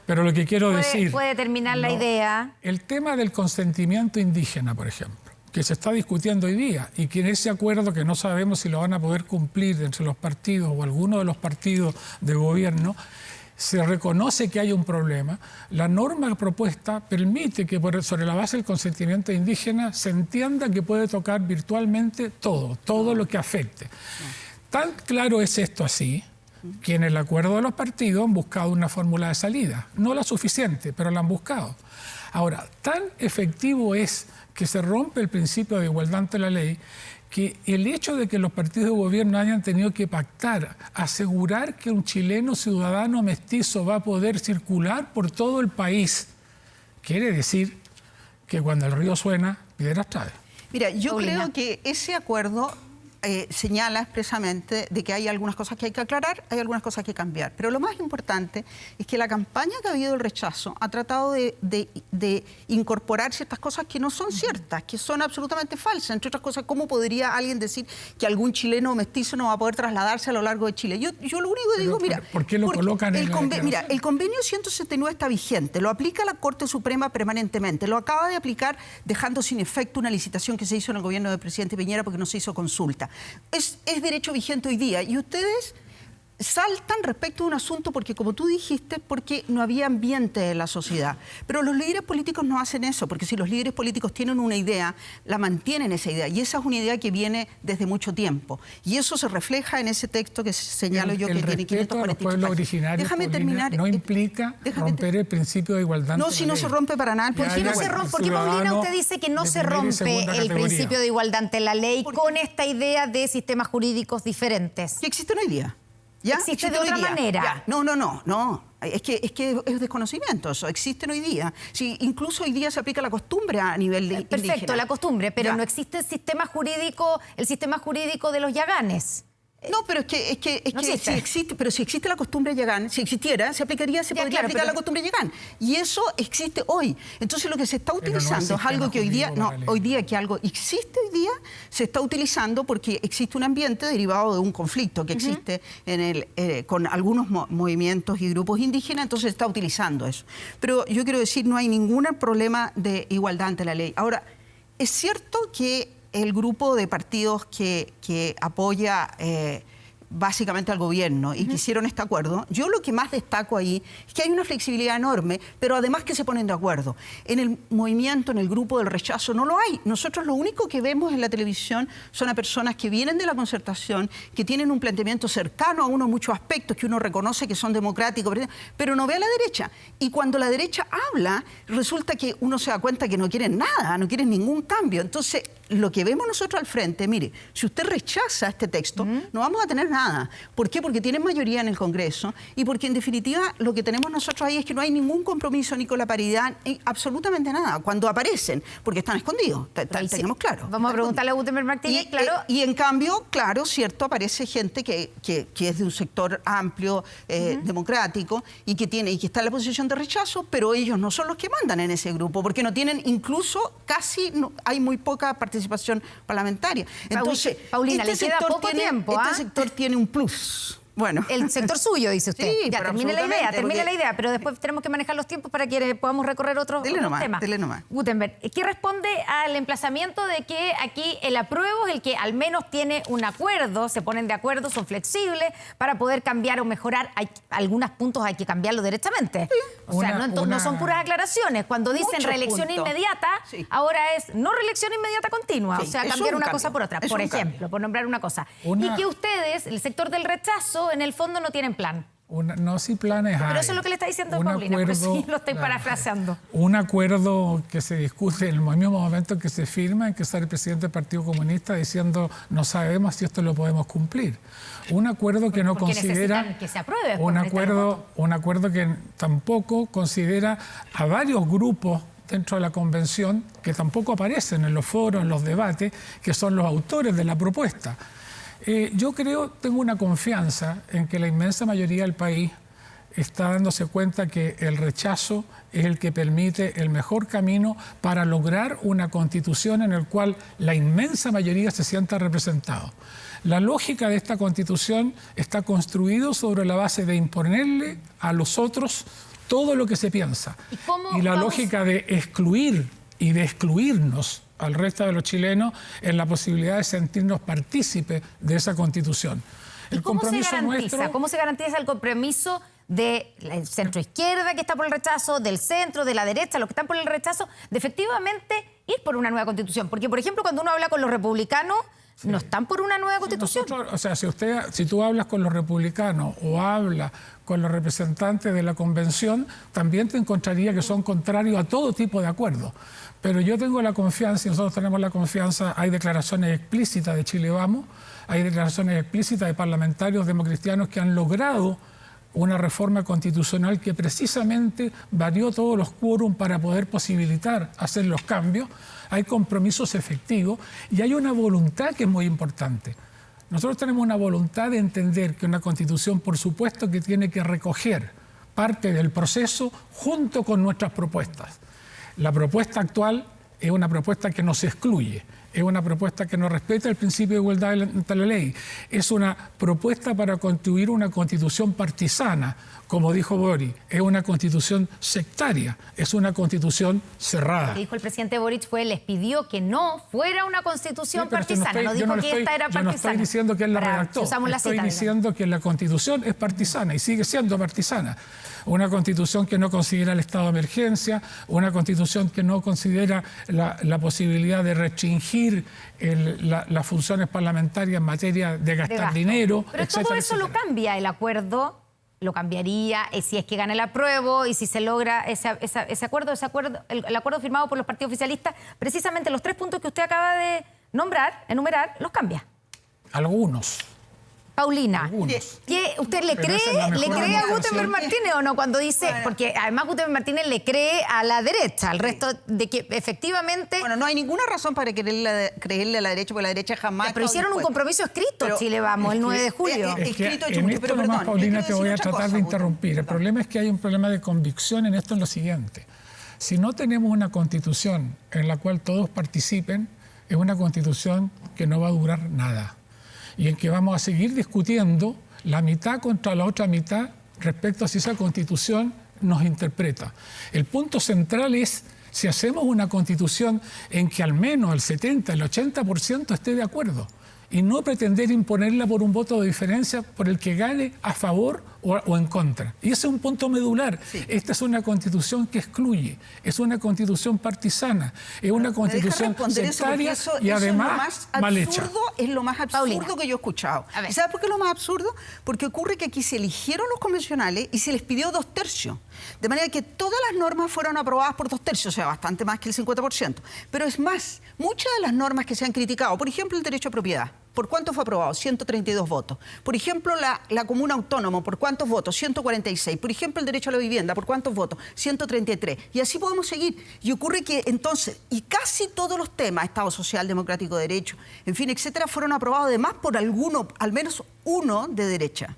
pero lo que quiero decir...
Puede terminar la idea.
El tema del consentimiento indígena, por ejemplo, que se está discutiendo hoy día y que en ese acuerdo que no sabemos si lo van a poder cumplir entre los partidos o alguno de los partidos de gobierno, se reconoce que hay un problema. La norma propuesta permite que sobre la base del consentimiento indígena se entienda que puede tocar virtualmente todo lo que afecte. Tan claro es esto así que en el acuerdo de los partidos han buscado una fórmula de salida. No la suficiente, pero la han buscado. Ahora, tan efectivo es que se rompe el principio de igualdad ante la ley, que el hecho de que los partidos de gobierno hayan tenido que pactar, asegurar que un chileno ciudadano mestizo va a poder circular por todo el país, quiere decir que cuando el río suena, piedras trae.
Mira, yo creo que ese acuerdo señala expresamente de que hay algunas cosas que hay que aclarar, hay algunas cosas que cambiar. Pero lo más importante es que la campaña que ha habido del rechazo ha tratado de incorporar ciertas cosas que no son ciertas, que son absolutamente falsas. Entre otras cosas, ¿cómo podría alguien decir que algún chileno mestizo no va a poder trasladarse a lo largo de Chile? Yo lo único que digo, mira...
¿Por qué lo colocan en la declaración?
Mira, el convenio 169 está vigente, lo aplica la Corte Suprema permanentemente, lo acaba de aplicar dejando sin efecto una licitación que se hizo en el gobierno del presidente Piñera porque no se hizo consulta. Es derecho vigente hoy día y ustedes saltan respecto de un asunto porque, como tú dijiste, porque no había ambiente en la sociedad. Pero los líderes políticos no hacen eso, porque si los líderes políticos tienen una idea, la mantienen esa idea. Y esa es una idea que viene desde mucho tiempo. Y eso se refleja en ese texto que señalo yo que tiene 548
pueblos originarios.
Déjame terminar.
No implica romper el principio de igualdad.
No, si no se rompe para nada.
¿Por qué, Paulina, usted dice que no se rompe el principio de igualdad ante la ley con esta idea de sistemas jurídicos diferentes?
Que existen hoy día. ¿Ya?
¿Existe de otra manera?
Ya. No. Es que es desconocimiento eso. Existen hoy día. Sí, incluso hoy día se aplica la costumbre a nivel de
Perfecto,
indígena.
La costumbre, pero
ya.
no existe el sistema jurídico de los yaganes.
No, pero es que
no existe.
Si existe, pero si existe la costumbre Yagán, si existiera, se podría aplicar la costumbre Yagán. Y eso existe hoy. Entonces lo que se está utilizando es algo que hoy día, que algo existe hoy día, se está utilizando porque existe un ambiente derivado de un conflicto que existe con algunos movimientos y grupos indígenas, entonces se está utilizando eso. Pero yo quiero decir, no hay ningún problema de igualdad ante la ley. Ahora, es cierto que el grupo de partidos que apoya básicamente al gobierno y que hicieron este acuerdo, yo lo que más destaco ahí es que hay una flexibilidad enorme, pero además que se ponen de acuerdo. En el movimiento, en el grupo del rechazo, no lo hay. Nosotros lo único que vemos en la televisión son a personas que vienen de la concertación, que tienen un planteamiento cercano a uno muchos aspectos, que uno reconoce que son democráticos, pero no ve a la derecha. Y cuando la derecha habla, resulta que uno se da cuenta que no quieren nada, no quieren ningún cambio. Entonces, lo que vemos nosotros al frente, mire, si usted rechaza este texto, no vamos a tener nada. ¿Por qué? Porque tienen mayoría en el Congreso y porque en definitiva lo que tenemos nosotros ahí es que no hay ningún compromiso ni con la paridad, ni absolutamente nada. Cuando aparecen, porque están escondidos, tengamos claro.
Vamos a preguntarle a Gutenberg Martínez, claro.
Y en cambio, claro, cierto, aparece gente que es de un sector amplio, democrático, y que está en la posición de rechazo, pero ellos no son los que mandan en ese grupo, porque no tienen, incluso hay muy poca participación parlamentaria. Entonces,
Paulina, le queda poco tiempo.
Este sector tiene un plus. Bueno.
El sector suyo, dice usted.
Sí,
ya, termine la idea, pero después tenemos que manejar los tiempos para que podamos recorrer otros temas.
Dele nomás.
Gutenberg, ¿qué responde al emplazamiento de que aquí el apruebo es el que al menos tiene un acuerdo, se ponen de acuerdo, son flexibles para poder cambiar o mejorar? Algunos puntos hay que cambiarlo directamente. Sí. O sea, no son puras aclaraciones. Cuando dicen reelección inmediata, ahora es no reelección inmediata continua. Sí, o sea, cambiar una cosa por otra, por ejemplo, por nombrar una cosa. Y que ustedes, el sector del rechazo, en el fondo no tienen plan.
No, sí planes hay.
Pero eso es lo que le está diciendo Paulina, pero sí lo estoy parafraseando.
Un acuerdo que se discute en el mismo momento que se firma, en que sale el presidente del Partido Comunista diciendo no sabemos si esto lo podemos cumplir. Un acuerdo que no considera...
que se apruebe.
Un acuerdo que tampoco considera a varios grupos dentro de la convención que tampoco aparecen en los foros, en los debates, que son los autores de la propuesta. Yo tengo una confianza en que la inmensa mayoría del país está dándose cuenta que el rechazo es el que permite el mejor camino para lograr una constitución en la cual la inmensa mayoría se sienta representado. La lógica de esta constitución está construida sobre la base de imponerle a los otros todo lo que se piensa. Y la lógica de excluir y de excluirnos al resto de los chilenos en la posibilidad de sentirnos partícipes de esa constitución.
¿Cómo se garantiza el compromiso del centro izquierda que está por el rechazo, del centro, de la derecha, los que están por el rechazo, de efectivamente ir por una nueva constitución? Porque, por ejemplo, cuando uno habla con los republicanos, no están por una nueva constitución.
Si tú hablas con los republicanos o hablas con los representantes de la convención, también te encontraría que son contrarios a todo tipo de acuerdos. Pero yo tengo la confianza, y nosotros tenemos la confianza, hay declaraciones explícitas de Chile Vamos, hay declaraciones explícitas de parlamentarios democristianos que han logrado una reforma constitucional que precisamente varió todos los quórum para poder posibilitar hacer los cambios. Hay compromisos efectivos y hay una voluntad que es muy importante. Nosotros tenemos una voluntad de entender que una Constitución, por supuesto, que tiene que recoger parte del proceso junto con nuestras propuestas. La propuesta actual es una propuesta que nos excluye, es una propuesta que no respeta el principio de igualdad ante la ley, es una propuesta para construir una constitución partisana, como dijo Boric, es una constitución sectaria, es una constitución cerrada.
Lo que dijo el presidente Boric les pidió que no fuera una constitución partisana, no dijo que esta era partisana.
Yo no estoy diciendo que él la redactó, estoy diciendo que la constitución es partisana y sigue siendo partisana. Una constitución que no considera el estado de emergencia, una constitución que no considera la posibilidad de restringir las funciones parlamentarias en materia de gastar dinero,
pero
etcétera,
todo eso
etcétera.
lo cambia el acuerdo, lo cambiaría si es que gana el apruebo y si se logra ese acuerdo, el acuerdo firmado por los partidos oficialistas, precisamente los 3 puntos que usted acaba de enumerar, los cambia.
Algunos.
Paulina, ¿qué usted le cree a Gutenberg Martínez o no cuando dice, porque además Gutenberg Martínez le cree a la derecha, al resto de que efectivamente...
Bueno, no hay ninguna razón para creerle a la derecha, porque la derecha jamás...
Pero hicieron un compromiso escrito, Chile Vamos, el 9 de julio.
En esto nomás, Paulina, te voy a tratar de interrumpir. El problema es que hay un problema de convicción en esto, en lo siguiente. Si no tenemos una constitución en la cual todos participen, es una constitución que no va a durar nada. Y en que vamos a seguir discutiendo la mitad contra la otra mitad respecto a si esa constitución nos interpreta. El punto central es si hacemos una constitución en que al menos el 70, el 80% esté de acuerdo y no pretender imponerla por un voto de diferencia por el que gane a favor o en contra. Y ese es un punto medular. Sí. Esta es una constitución que excluye, es una constitución partisana, es una constitución sectaria y además mal hecha.
Es lo más absurdo
Paulina,
que yo he escuchado. ¿Y sabes por qué es lo más absurdo? Porque ocurre que aquí se eligieron los convencionales y se les pidió 2/3. De manera que todas las normas fueron aprobadas por 2/3, o sea, bastante más que el 50%. Pero es más, muchas de las normas que se han criticado, por ejemplo, el derecho a propiedad, ¿por cuánto fue aprobado? 132 votos. Por ejemplo, la comuna autónoma, ¿por cuántos votos? 146. Por ejemplo, el derecho a la vivienda, ¿por cuántos votos? 133. Y así podemos seguir. Y ocurre que entonces, y casi todos los temas, Estado social, democrático, derecho, en fin, etcétera, fueron aprobados además por alguno, al menos uno de derecha.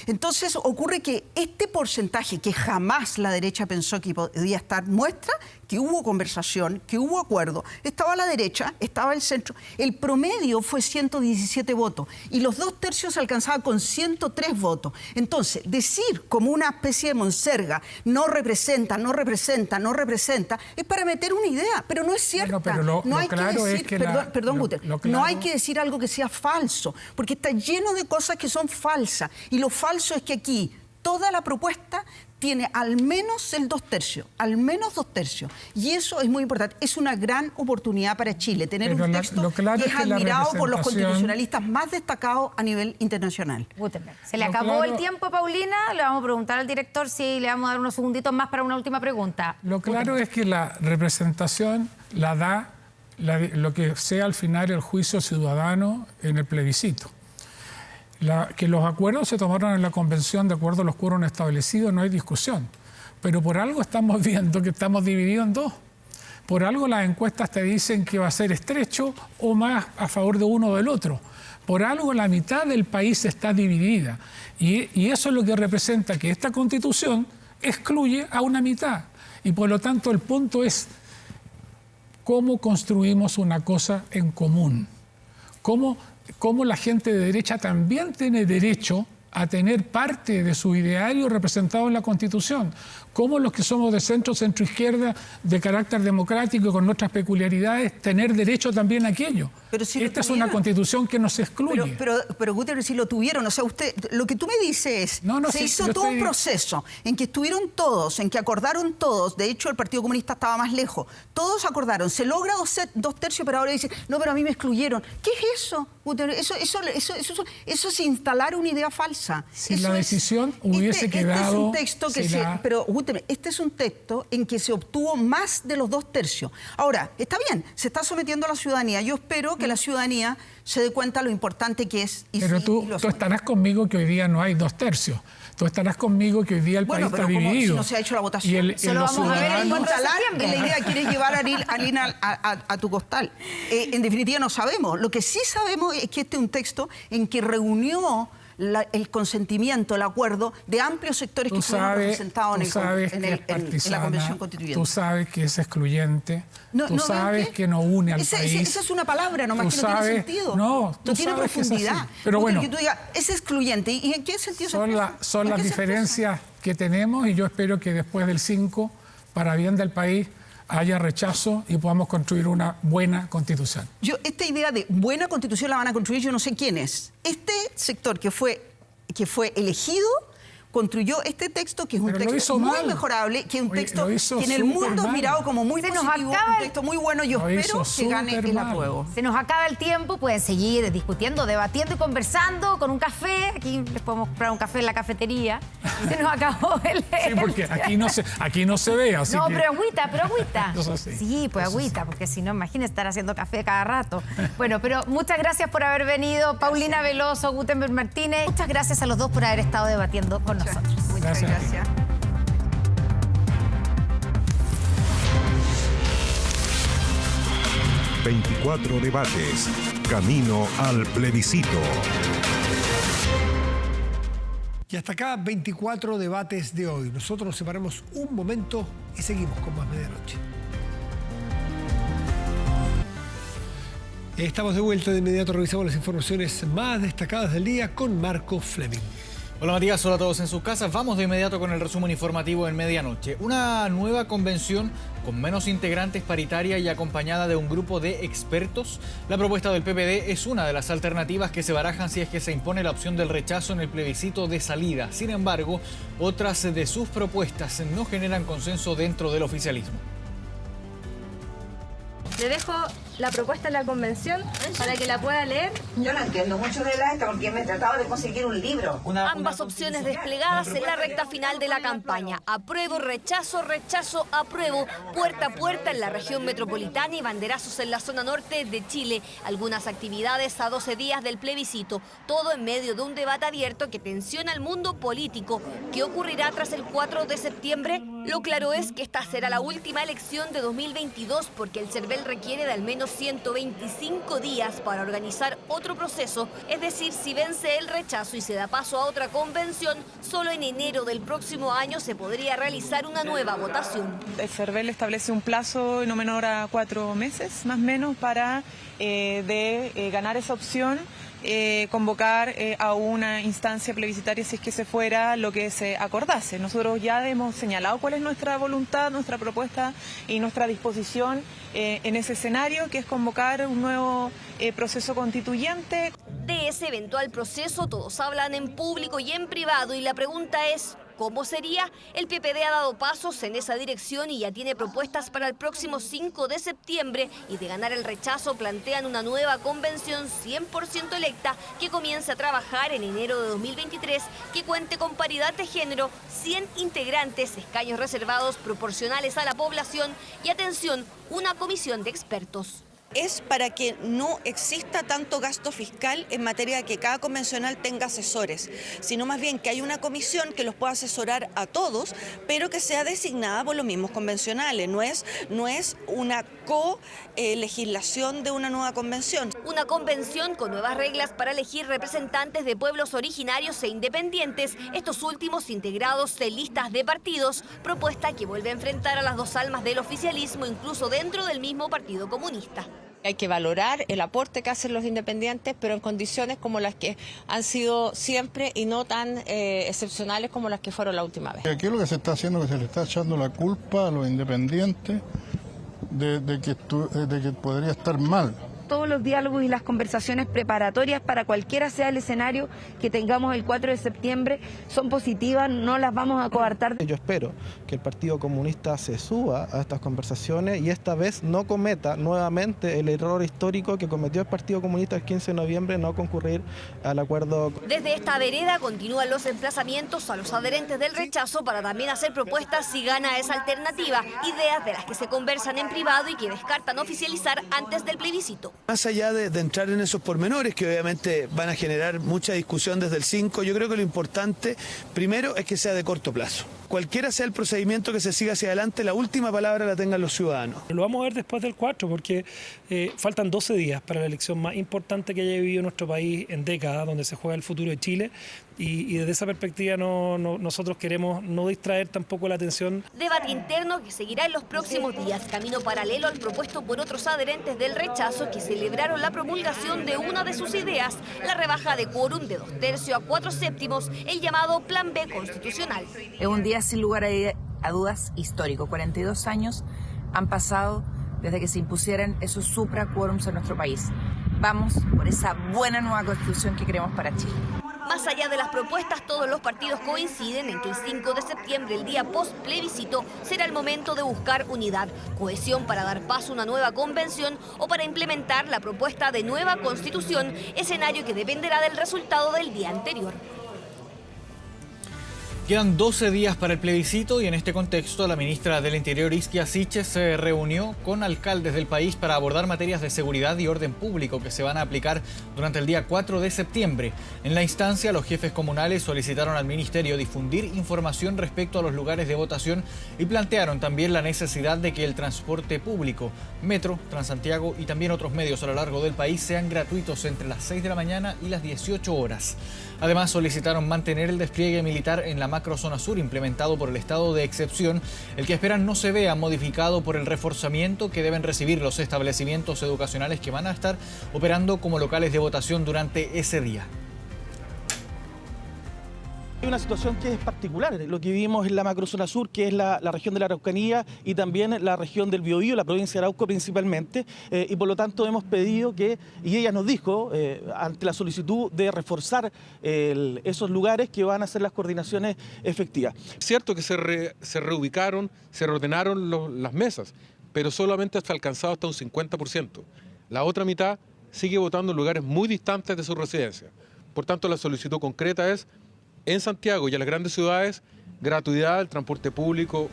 Entonces ocurre que este porcentaje que jamás la derecha pensó que podía estar, muestra que hubo conversación, que hubo acuerdo. Estaba la derecha, estaba el centro. El promedio fue 117 votos y los 2/3 se alcanzaban con 103 votos. Entonces, decir como una especie de monserga, no representa, no representa, no representa, es para meter una idea, pero no es cierta.
Bueno, pero no hay
claro
que decir,
perdón, Guter, no hay que decir algo que sea falso, porque está lleno de cosas que son falsas. Y lo falso es que aquí toda la propuesta tiene al menos el 2/3, al menos 2/3. Y eso es muy importante. Es una gran oportunidad para Chile, tener un texto que es admirado por los constitucionalistas más destacados a nivel internacional.
Gutenberg. Se le acabó el tiempo, Paulina. Le vamos a preguntar al director si le vamos a dar unos segunditos más para una última pregunta.
Lo claro es que la representación la da lo que sea al final el juicio ciudadano en el plebiscito. Que los acuerdos se tomaron en la convención de acuerdo a los quórum establecidos, no hay discusión. Pero por algo estamos viendo que estamos divididos en dos. Por algo las encuestas te dicen que va a ser estrecho o más a favor de uno o del otro. Por algo la mitad del país está dividida. Y eso es lo que representa que esta Constitución excluye a una mitad. Y por lo tanto el punto es cómo construimos una cosa en común. Cómo la gente de derecha también tiene derecho a tener parte de su ideario representado en la Constitución. Cómo los que somos de centro, centro-izquierda, de carácter democrático, con nuestras peculiaridades, tener derecho también a aquello.
Pero si
esta es una Constitución que nos excluye.
Pero Guterres, si lo tuvieron, o sea, usted, lo que tú me dices es, se hizo todo un proceso en que estuvieron todos, en que acordaron todos, de hecho el Partido Comunista estaba más lejos, todos acordaron, se logra 2/3, pero ahora dicen, no, pero a mí me excluyeron. ¿Qué es eso, Guterres? Eso es instalar una idea falsa.
Si la decisión hubiese quedado...
Este es un texto que pero, Guterres, este es un texto en que se obtuvo más de los 2/3. Ahora, está bien, se está sometiendo a la ciudadanía. Yo espero que que la ciudadanía se dé cuenta lo importante que es.
Pero tú estarás conmigo que hoy día no hay 2/3. Tú estarás conmigo que hoy día el país está dividido.
Si no se ha hecho la votación.
Solo vamos a ver en
la idea, quieres llevar a Lina a tu costal. En definitiva, no sabemos. Lo que sí sabemos es que este es un texto en que reunió el consentimiento, el acuerdo de amplios sectores que fueron representados en la Convención Constituyente.
Tú sabes que es excluyente. Tú sabes que no une al país.
Esa es una palabra nomás que no tiene sentido.
No
tiene profundidad.
Pero bueno,
que tú digas, es excluyente. ¿Y en qué sentido
son las diferencias que tenemos, y yo espero que después del 5, para bien del país, haya rechazo y podamos construir una buena constitución.
Esta idea de buena constitución la van a construir, yo no sé quién es. Este sector que fue elegido construyó este texto, que es un texto muy mejorable, que es un texto que en el mundo es mirado como muy positivo, un texto muy bueno. Yo espero que gane el apruebo.
Se nos acaba el tiempo, pueden seguir discutiendo, debatiendo y conversando con un café. Aquí les podemos comprar un café en la cafetería. Se nos acabó el...
Sí, porque aquí no se ve, así
no,
que...
pero agüita.
Sí.
Sí, pues agüita, porque si no, imagínense estar haciendo café cada rato. Bueno, pero muchas gracias por haber venido. Paulina Veloso, Gutenberg Martínez. Muchas gracias a los dos por haber estado debatiendo con nosotros.
Muchas gracias.
24 debates. Camino al plebiscito.
Y hasta acá 24 debates de hoy. Nosotros nos separamos un momento y seguimos con más Medianoche. Estamos de vuelta, de inmediato revisamos las informaciones más destacadas del día con Marco Fleming.
Hola Matías, hola a todos en sus casas. Vamos de inmediato con el resumen informativo en Medianoche. Una nueva convención con menos integrantes, paritaria y acompañada de un grupo de expertos. La propuesta del PPD es una de las alternativas que se barajan si es que se impone la opción del rechazo en el plebiscito de salida. Sin embargo, otras de sus propuestas no generan consenso dentro del oficialismo.
Le dejo la propuesta en la convención para que la pueda leer.
Yo no entiendo mucho de esta porque me he tratado de conseguir un libro.
Ambas opciones desplegadas en la recta final de la campaña. Apruebo, rechazo, rechazo, apruebo. Puerta a puerta en la región metropolitana y banderazos en la zona norte de Chile. Algunas actividades a 12 días del plebiscito. Todo en medio de un debate abierto que tensiona al mundo político. ¿Qué ocurrirá tras el 4 de septiembre? Lo claro es que esta será la última elección de 2022 porque el CERVEL requiere de al menos 125 días para organizar otro proceso, es decir, si vence el rechazo y se da paso a otra convención, solo en enero del próximo año se podría realizar una nueva votación.
El CERVEL establece un plazo no menor a 4 meses, más o menos, para ganar esa opción. Convocar a una instancia plebiscitaria si es que se fuera lo que se acordase. Nosotros ya hemos señalado cuál es nuestra voluntad, nuestra propuesta y nuestra disposición en ese escenario, que es convocar un nuevo proceso constituyente.
De ese eventual proceso todos hablan en público y en privado y la pregunta es... ¿cómo sería? El PPD ha dado pasos en esa dirección y ya tiene propuestas para el próximo 5 de septiembre y de ganar el rechazo plantean una nueva convención 100% electa que comience a trabajar en enero de 2023, que cuente con paridad de género, 100 integrantes, escaños reservados proporcionales a la población y, atención, una comisión de expertos.
Es para que no exista tanto gasto fiscal en materia de que cada convencional tenga asesores, sino más bien que haya una comisión que los pueda asesorar a todos, pero que sea designada por los mismos convencionales. No es una co-legislación de una nueva convención.
Una convención con nuevas reglas para elegir representantes de pueblos originarios e independientes, estos últimos integrados en listas de partidos, propuesta que vuelve a enfrentar a las dos almas del oficialismo, incluso dentro del mismo Partido Comunista.
Hay que valorar el aporte que hacen los independientes, pero en condiciones como las que han sido siempre y no tan excepcionales como las que fueron la última vez.
Aquí lo que se está haciendo es que se le está echando la culpa a los independientes de que podría estar mal.
Todos los diálogos y las conversaciones preparatorias para cualquiera sea el escenario que tengamos el 4 de septiembre son positivas, no las vamos a coartar.
Yo espero que el Partido Comunista se suba a estas conversaciones y esta vez no cometa nuevamente el error histórico que cometió el Partido Comunista el 15 de noviembre, no concurrir al acuerdo.
Desde esta vereda continúan los emplazamientos a los adherentes del rechazo para también hacer propuestas si gana esa alternativa, ideas de las que se conversan en privado y que descartan oficializar antes del plebiscito.
Más allá de entrar en esos pormenores que obviamente van a generar mucha discusión desde el 5, yo creo que lo importante primero es que sea de corto plazo. Cualquiera sea el procedimiento que se siga hacia adelante, la última palabra la tengan los ciudadanos.
Lo vamos a ver después del 4 porque faltan 12 días para la elección más importante que haya vivido nuestro país en décadas, donde se juega el futuro de Chile. Y desde esa perspectiva nosotros queremos no distraer tampoco la atención.
Debate interno que seguirá en los próximos días, camino paralelo al propuesto por otros adherentes del rechazo que celebraron la promulgación de una de sus ideas, la rebaja de quórum de 2/3 a 4/7, el llamado Plan B constitucional.
Es un día sin lugar a dudas histórico. 42 años han pasado desde que se impusieran esos supraquórums en nuestro país. Vamos por esa buena nueva constitución que queremos para Chile.
Más allá de las propuestas, todos los partidos coinciden en que el 5 de septiembre, el día post-plebiscito, será el momento de buscar unidad, cohesión para dar paso a una nueva convención o para implementar la propuesta de nueva constitución, escenario que dependerá del resultado del día anterior.
Quedan 12 días para el plebiscito y en este contexto la ministra del Interior, Isquia Siches, se reunió con alcaldes del país para abordar materias de seguridad y orden público que se van a aplicar durante el día 4 de septiembre. En la instancia, los jefes comunales solicitaron al ministerio difundir información respecto a los lugares de votación y plantearon también la necesidad de que el transporte público, Metro, Transantiago y también otros medios a lo largo del país sean gratuitos entre las 6 de la mañana y las 18 horas. Además, solicitaron mantener el despliegue militar en la macrozona sur implementado por el estado de excepción, el que esperan no se vea modificado por el reforzamiento que deben recibir los establecimientos educacionales que van a estar operando como locales de votación durante ese día.
Hay una situación que es particular, lo que vivimos en la macrozona sur, que es la región de la Araucanía y también la región del Biobío, la provincia de Arauco principalmente, y por lo tanto hemos pedido que, y ella nos dijo, ante la solicitud de reforzar esos lugares, que van a ser las coordinaciones efectivas.
Es cierto que se reubicaron, se reordenaron las mesas, pero solamente está alcanzado hasta un 50%. La otra mitad sigue votando en lugares muy distantes de su residencia. Por tanto, la solicitud concreta es, en Santiago y en las grandes ciudades, gratuidad del transporte público.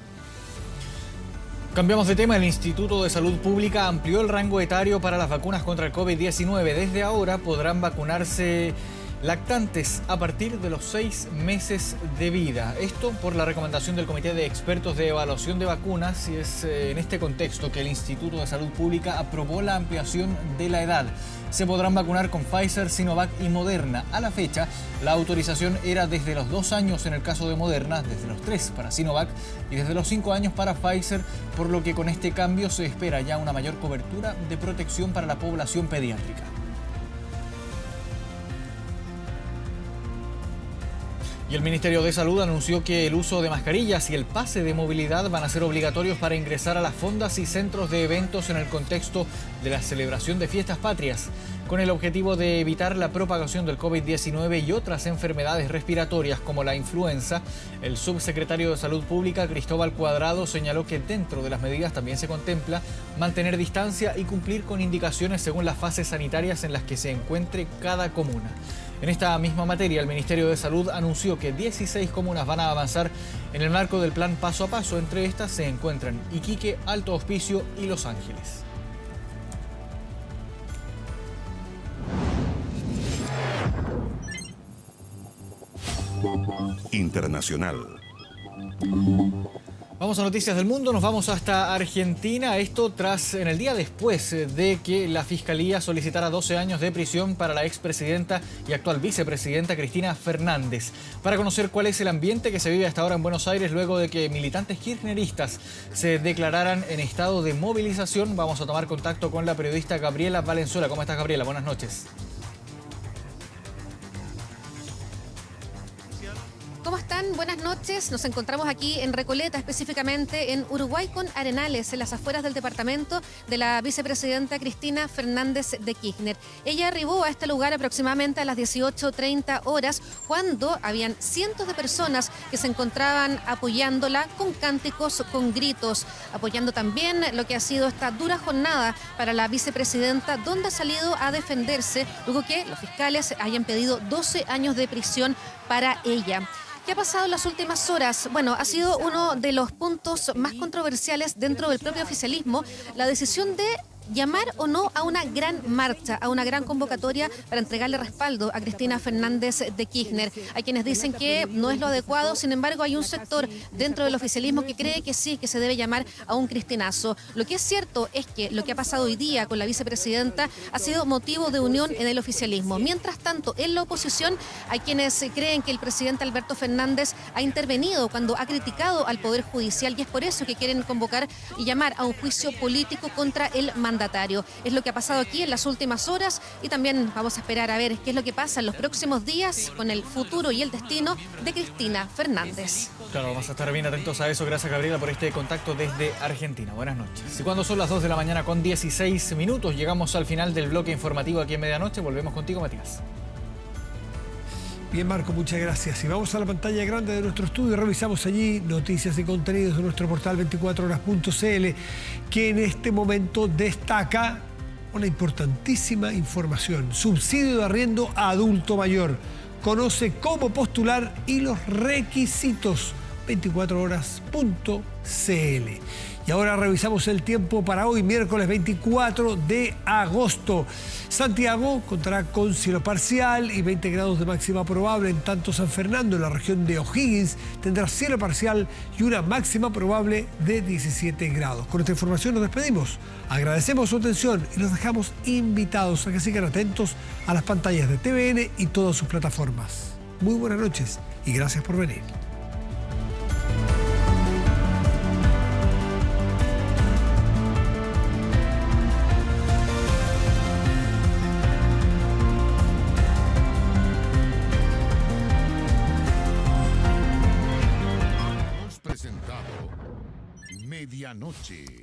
Cambiamos de tema. El Instituto de Salud Pública amplió el rango etario para las vacunas contra el COVID-19. Desde ahora podrán vacunarse lactantes a partir de los 6 meses de vida. Esto por la recomendación del Comité de Expertos de Evaluación de Vacunas, y es en este contexto que el Instituto de Salud Pública aprobó la ampliación de la edad. Se podrán vacunar con Pfizer, Sinovac y Moderna. A la fecha, la autorización era desde los 2 años en el caso de Moderna, desde los 3 para Sinovac y desde los 5 años para Pfizer, por lo que con este cambio se espera ya una mayor cobertura de protección para la población pediátrica. Y el Ministerio de Salud anunció que el uso de mascarillas y el pase de movilidad van a ser obligatorios para ingresar a las fondas y centros de eventos en el contexto de la celebración de fiestas patrias, con el objetivo de evitar la propagación del COVID-19 y otras enfermedades respiratorias como la influenza. El subsecretario de Salud Pública, Cristóbal Cuadrado, señaló que dentro de las medidas también se contempla mantener distancia y cumplir con indicaciones según las fases sanitarias en las que se encuentre cada comuna. En esta misma materia, el Ministerio de Salud anunció que 16 comunas van a avanzar en el marco del plan Paso a Paso. Entre estas se encuentran Iquique, Alto Hospicio y Los Ángeles.
Internacional.
Vamos a noticias del mundo, nos vamos hasta Argentina. Esto tras, en el día después de que la Fiscalía solicitara 12 años de prisión para la expresidenta y actual vicepresidenta Cristina Fernández. Para conocer cuál es el ambiente que se vive hasta ahora en Buenos Aires luego de que militantes kirchneristas se declararan en estado de movilización, vamos a tomar contacto con la periodista Gabriela Valenzuela. ¿Cómo estás, Gabriela? Buenas noches.
¿Cómo están? Buenas noches. Nos encontramos aquí en Recoleta, específicamente en Uruguay con Arenales, en las afueras del departamento de la vicepresidenta Cristina Fernández de Kirchner. Ella arribó a este lugar aproximadamente a las 18:30 horas, cuando habían cientos de personas que se encontraban apoyándola con cánticos, con gritos, apoyando también lo que ha sido esta dura jornada para la vicepresidenta, donde ha salido a defenderse luego que los fiscales hayan pedido 12 años de prisión para ella. ¿Qué ha pasado en las últimas horas? Bueno, ha sido uno de los puntos más controversiales dentro del propio oficialismo, la decisión de llamar o no a una gran marcha, a una gran convocatoria para entregarle respaldo a Cristina Fernández de Kirchner. Hay quienes dicen que no es lo adecuado, sin embargo hay un sector dentro del oficialismo que cree que sí, que se debe llamar a un cristinazo. Lo que es cierto es que lo que ha pasado hoy día con la vicepresidenta ha sido motivo de unión en el oficialismo. Mientras tanto, en la oposición hay quienes creen que el presidente Alberto Fernández ha intervenido cuando ha criticado al Poder Judicial y es por eso que quieren convocar y llamar a un juicio político contra el mandatario. Es lo que ha pasado aquí en las últimas horas y también vamos a esperar a ver qué es lo que pasa en los próximos días con el futuro y el destino de Cristina Fernández.
Claro, vamos a estar bien atentos a eso. Gracias, Gabriela, por este contacto desde Argentina. Buenas noches. Y cuando son las 2 de la mañana con 16 minutos, llegamos al final del bloque informativo aquí en Medianoche. Volvemos contigo, Matías.
Bien, Marco, muchas gracias. Y vamos a la pantalla grande de nuestro estudio. Revisamos allí noticias y contenidos de nuestro portal 24horas.cl, que en este momento destaca una importantísima información. Subsidio de arriendo a adulto mayor. Conoce cómo postular y los requisitos. 24horas.cl. Y ahora revisamos el tiempo para hoy, miércoles 24 de agosto. Santiago contará con cielo parcial y 20 grados de máxima probable. En tanto, San Fernando, en la región de O'Higgins, tendrá cielo parcial y una máxima probable de 17 grados. Con esta información nos despedimos. Agradecemos su atención y los dejamos invitados a que sigan atentos a las pantallas de TVN y todas sus plataformas. Muy buenas noches y gracias por venir.
Medianoche.